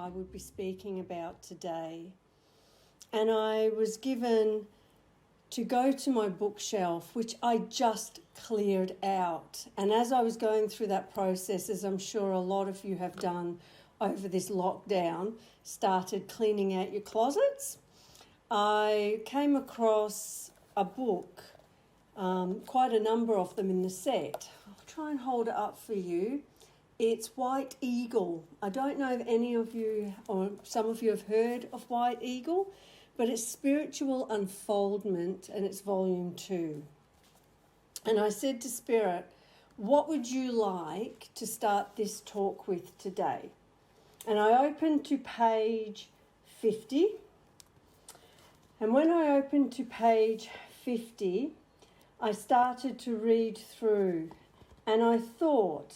I would be speaking about today. And I was given to go to my bookshelf, which I just cleared out. And as I was going through that process, as I'm sure a lot of you have done over this lockdown, started cleaning out your closets, I came across a book, quite a number of them in the set. I'll try and hold it up for you. It's White Eagle. I don't know if any of you or some of you have heard of White Eagle, but it's Spiritual Unfoldment and it's volume 2. And I said to Spirit, what would you like to start this talk with today? And I opened to page 50. And when I opened to page 50, I started to read through and I thought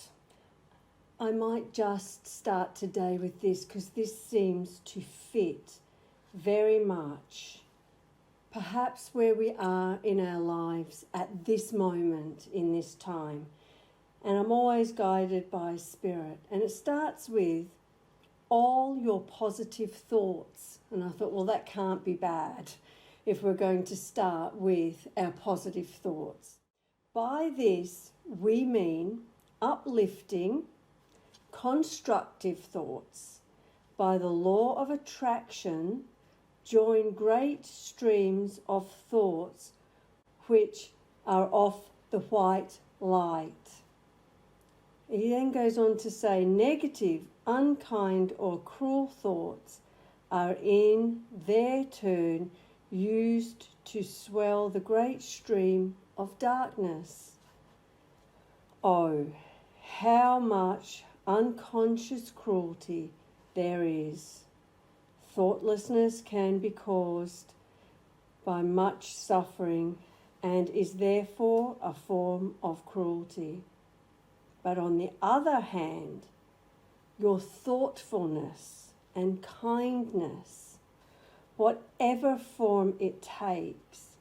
I might just start today with this because this seems to fit very much perhaps where we are in our lives at this moment in this time. And I'm always guided by Spirit. And it starts with all your positive thoughts. And I thought, well, that can't be bad if we're going to start with our positive thoughts. By this, we mean uplifting, constructive thoughts. By the law of attraction, join great streams of thoughts which are of the white light. He then goes on to say, negative, unkind or cruel thoughts are in their turn used to swell the great stream of darkness. Oh, how much unconscious cruelty there is. Thoughtlessness can be caused by much suffering and is therefore a form of cruelty. But on the other hand, your thoughtfulness and kindness, whatever form it takes,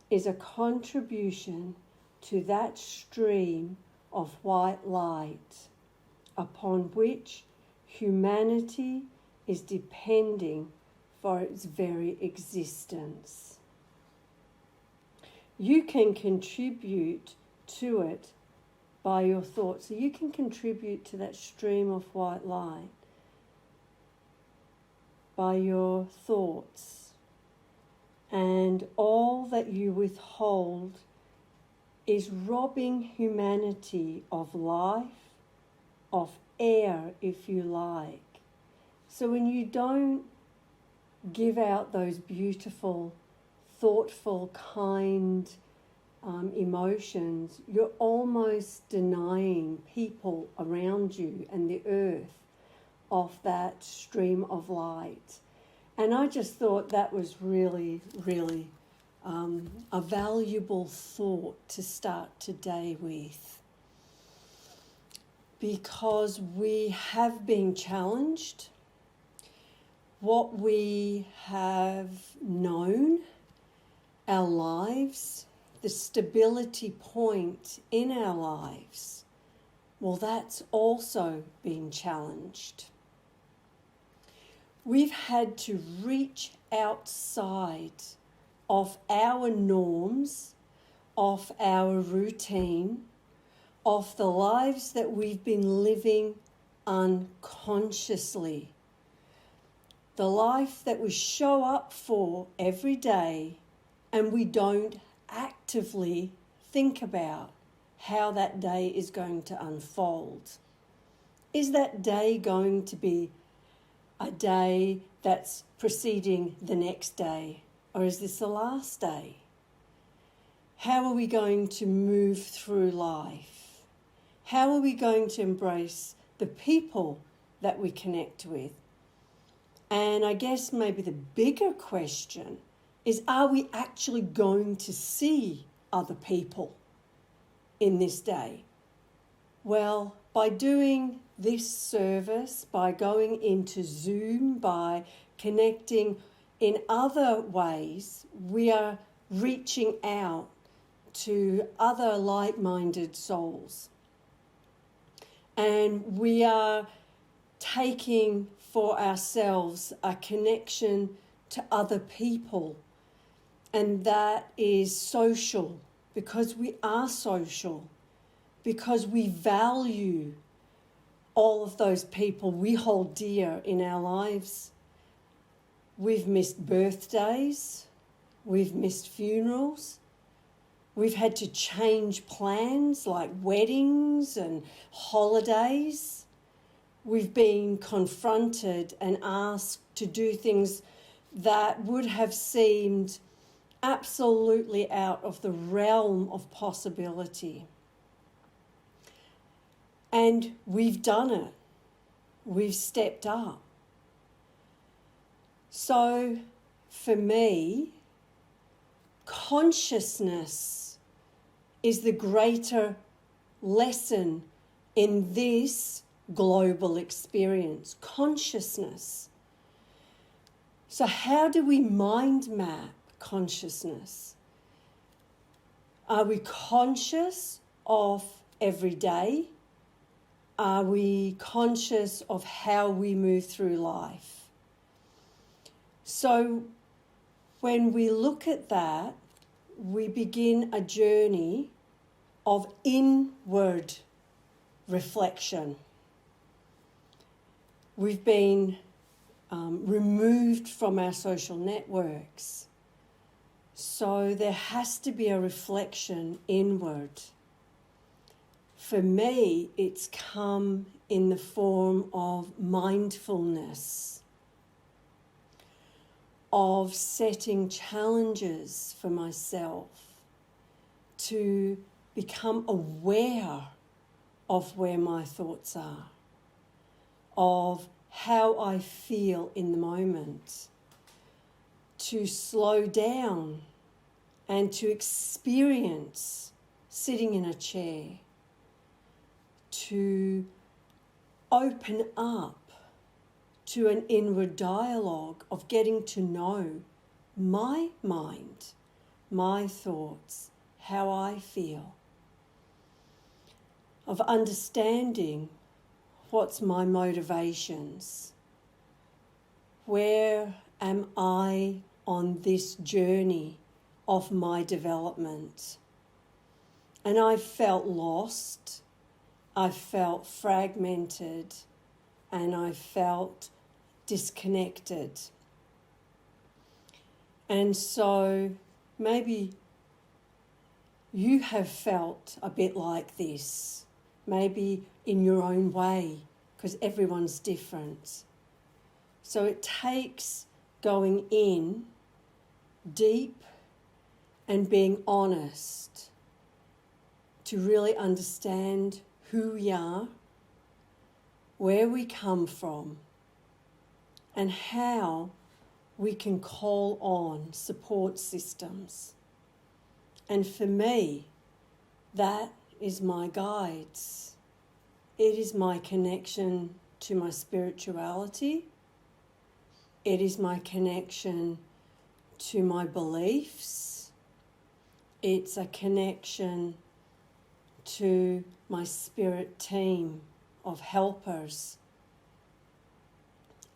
is a contribution to that stream of white light upon which humanity is depending for its very existence. You can contribute to it by your thoughts. So you can contribute to that stream of white light by your thoughts. And all that you withhold is robbing humanity of life, of air, if you like. So when you don't give out those beautiful, thoughtful, kind emotions, you're almost denying people around you and the earth of that stream of light. And I just thought that was really, really a valuable thought to start today with. Because we have been challenged. What we have known, our lives, the stability point in our lives, well, that's also been challenged. We've had to reach outside of our norms, of our routine, of the lives that we've been living unconsciously. The life that we show up for every day and we don't actively think about how that day is going to unfold. Is that day going to be a day that's preceding the next day? Or is this the last day? How are we going to move through life? How are we going to embrace the people that we connect with? And I guess maybe the bigger question is, are we actually going to see other people in this day? Well, by doing this service, by going into Zoom, by connecting in other ways, we are reaching out to other like-minded souls. And we are taking for ourselves a connection to other people, and that is social, because we are social, because we value all of those people we hold dear in our lives. We've missed birthdays, we've missed funerals, we've had to change plans like weddings and holidays. We've been confronted and asked to do things that would have seemed absolutely out of the realm of possibility. And we've done it. We've stepped up. So for me, consciousness is the greater lesson in this global experience. Consciousness. So how do we mind map consciousness? Are we conscious of every day? Are we conscious of how we move through life? So when we look at that, we begin a journey of inward reflection. We've been removed from our social networks. So there has to be a reflection inward. For me, it's come in the form of mindfulness, of setting challenges for myself to become aware of where my thoughts are, of how I feel in the moment, to slow down and to experience sitting in a chair, to open up to an inward dialogue of getting to know my mind, my thoughts, how I feel, of understanding what's my motivations, where am I on this journey of my development. And I felt lost, I felt fragmented, and I felt disconnected. And so maybe you have felt a bit like this, maybe in your own way, because everyone's different. So it takes going in deep and being honest to really understand who we are, where we come from, and how we can call on support systems. And for me, that is my guides. It is my connection to my spirituality. It is my connection to my beliefs. It's a connection to my spirit team of helpers.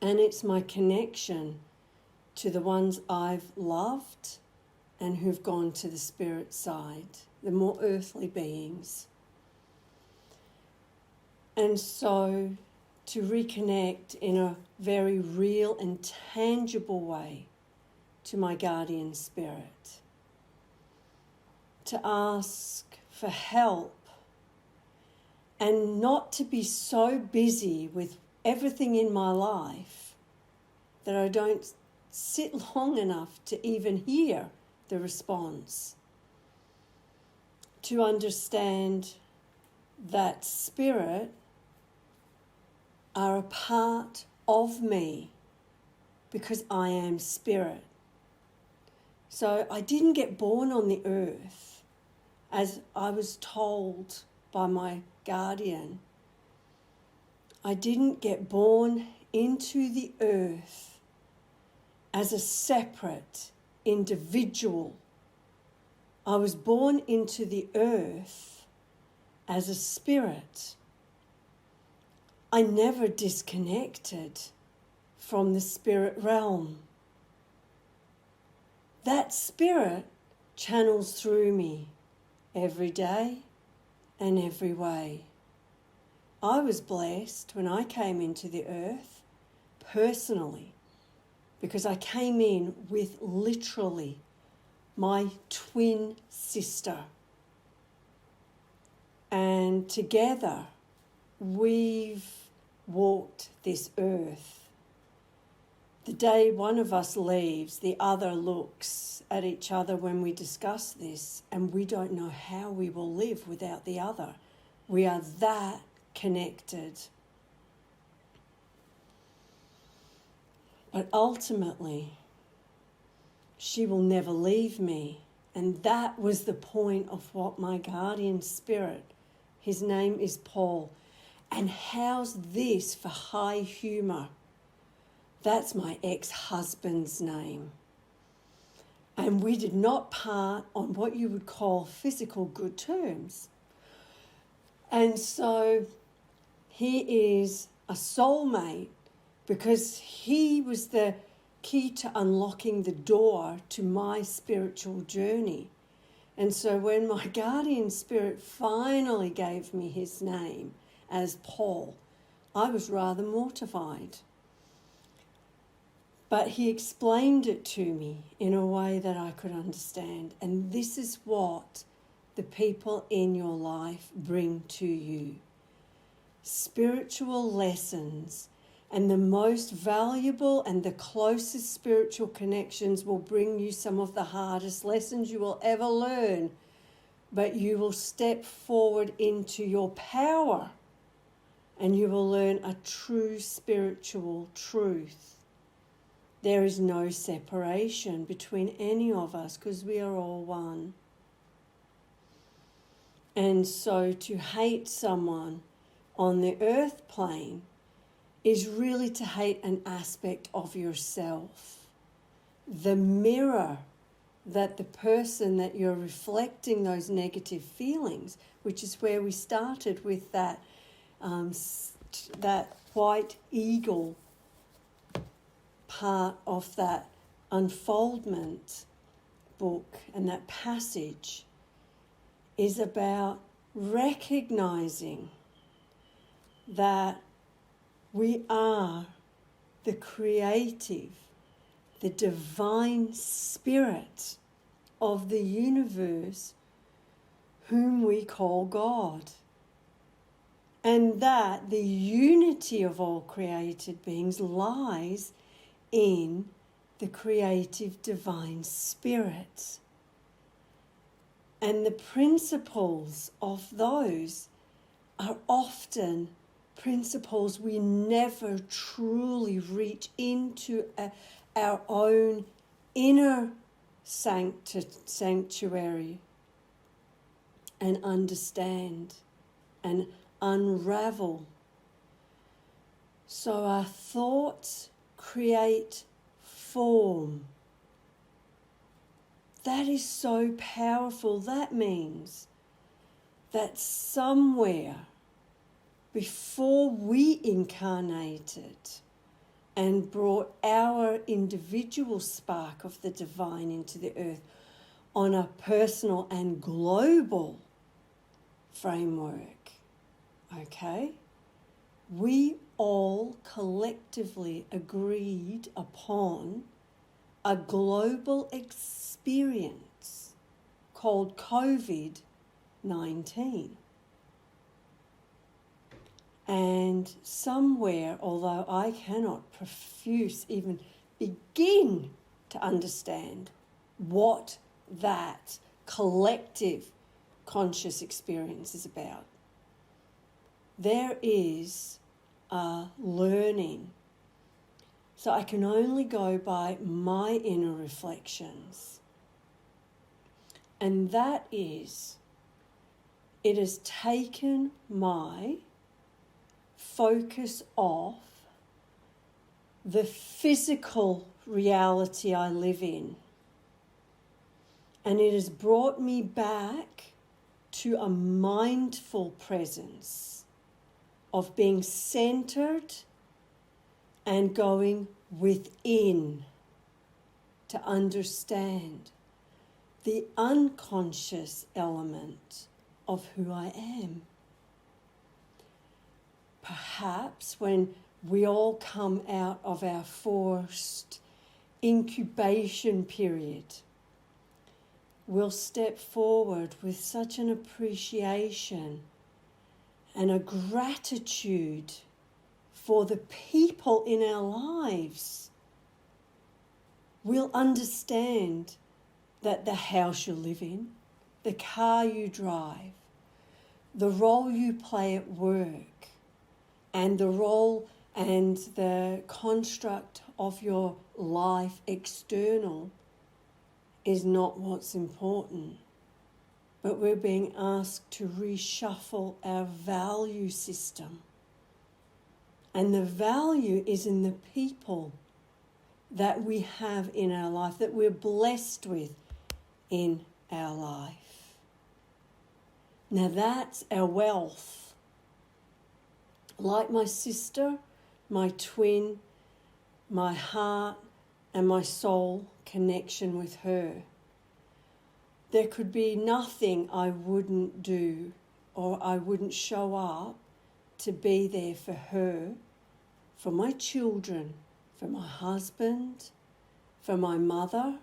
And it's my connection to the ones I've loved and who've gone to the spirit side, the more earthly beings. And so to reconnect in a very real and tangible way to my guardian spirit, to ask for help, and not to be so busy with everything in my life that I don't sit long enough to even hear the response. To understand that spirit are a part of me because I am spirit. So I didn't get born on the earth as I was told by my guardian. I didn't get born into the earth as a separate individual. I was born into the earth as a spirit. I never disconnected from the spirit realm. That spirit channels through me every day and every way. I was blessed when I came into the earth personally, because I came in with literally my twin sister. And together we've walked this earth. The day one of us leaves, the other looks at each other when we discuss this, and we don't know how we will live without the other. We are that connected. But ultimately, she will never leave me. And that was the point of what my guardian spirit, his name is Paul. And how's this for high humour? That's my ex-husband's name. And we did not part on what you would call physical good terms. And so he is a soulmate because he was the key to unlocking the door to my spiritual journey. And so when my guardian spirit finally gave me his name as Paul, I was rather mortified. But he explained it to me in a way that I could understand. And this is what the people in your life bring to you. Spiritual lessons, and the most valuable and the closest spiritual connections will bring you some of the hardest lessons you will ever learn. But you will step forward into your power and you will learn a true spiritual truth. There is no separation between any of us because we are all one. And so to hate someone on the earth plane is really to hate an aspect of yourself. The mirror that the person that you're reflecting those negative feelings, which is where we started with that white eagle part of that unfoldment book, and that passage is about recognizing that we are the creative, the divine spirit of the universe, whom we call God. And that the unity of all created beings lies in the creative divine spirit. And the principles of those are often principles we never truly reach into our own inner sanctuary and understand and unravel. So our thoughts create form. That is so powerful. That means that somewhere before we incarnated and brought our individual spark of the divine into the earth on a personal and global framework, okay, we all collectively agreed upon a global experience called COVID-19. And somewhere, although I cannot even begin to understand what that collective conscious experience is about, there is a learning. So I can only go by my inner reflections. And that is, it has taken my focus off the physical reality I live in. And it has brought me back to a mindful presence of being centered and going within to understand the unconscious element of who I am. Perhaps when we all come out of our forced incubation period, we'll step forward with such an appreciation and a gratitude for the people in our lives. We'll understand that the house you live in, the car you drive, the role you play at work, and the role and the construct of your life external is not what's important. But we're being asked to reshuffle our value system. And the value is in the people that we have in our life, that we're blessed with in our life. Now that's our wealth. Like my sister, my twin, my heart and my soul connection with her. There could be nothing I wouldn't do or I wouldn't show up to be there for her, for my children, for my husband, for my mother.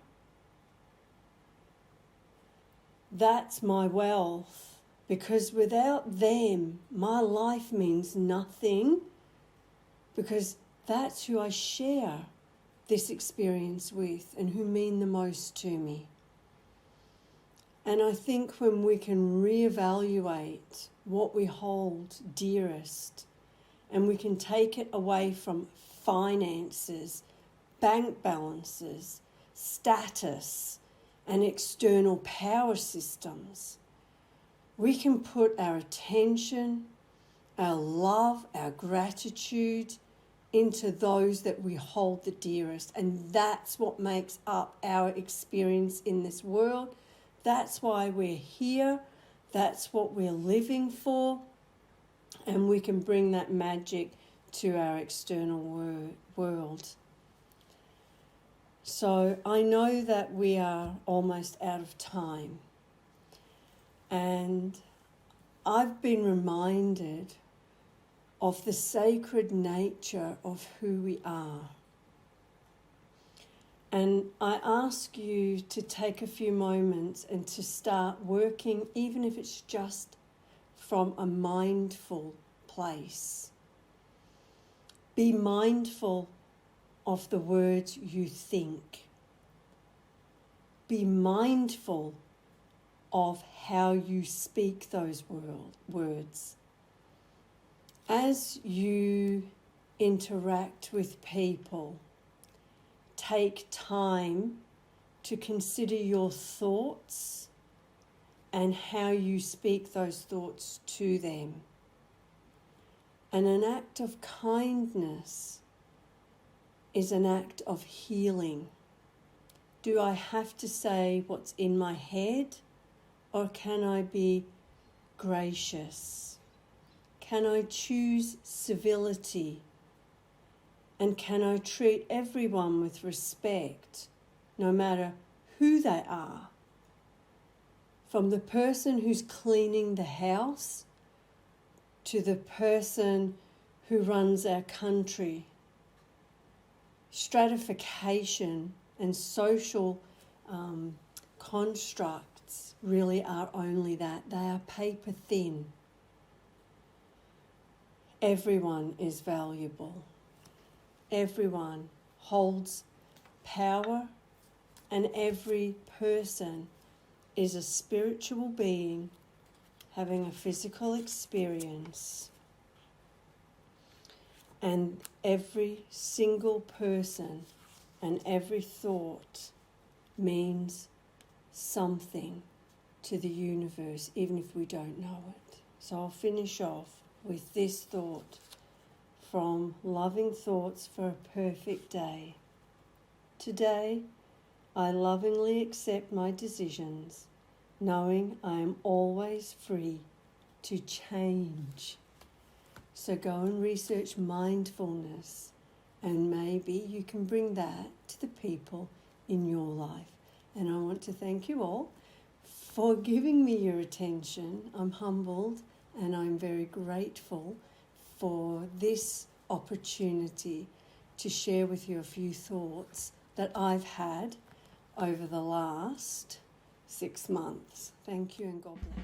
That's my wealth. Because without them, my life means nothing, because that's who I share this experience with and who mean the most to me. And I think when we can reevaluate what we hold dearest, and we can take it away from finances, bank balances, status, and external power systems, we can put our attention, our love, our gratitude into those that we hold the dearest. And that's what makes up our experience in this world. That's why we're here. That's what we're living for. And we can bring that magic to our external world. So I know that we are almost out of time. And I've been reminded of the sacred nature of who we are. And I ask you to take a few moments and to start working, even if it's just from a mindful place. Be mindful of the words you think. Be mindful of how you speak those words. As you interact with people, take time to consider your thoughts and how you speak those thoughts to them. And an act of kindness is an act of healing. Do I have to say what's in my head? Or can I be gracious? Can I choose civility? And can I treat everyone with respect, no matter who they are? From the person who's cleaning the house to the person who runs our country. Stratification and social constructs really are only that. They are paper thin. Everyone is valuable. Everyone holds power, and every person is a spiritual being having a physical experience. And every single person and every thought means something to the universe, even if we don't know it. So I'll finish off with this thought from Loving Thoughts for a Perfect Day. Today, I lovingly accept my decisions, knowing I am always free to change. So go and research mindfulness And maybe you can bring that to the people in your life. And I want to thank you all for giving me your attention. I'm humbled and I'm very grateful for this opportunity to share with you a few thoughts that I've had over the last 6 months. Thank you and God bless.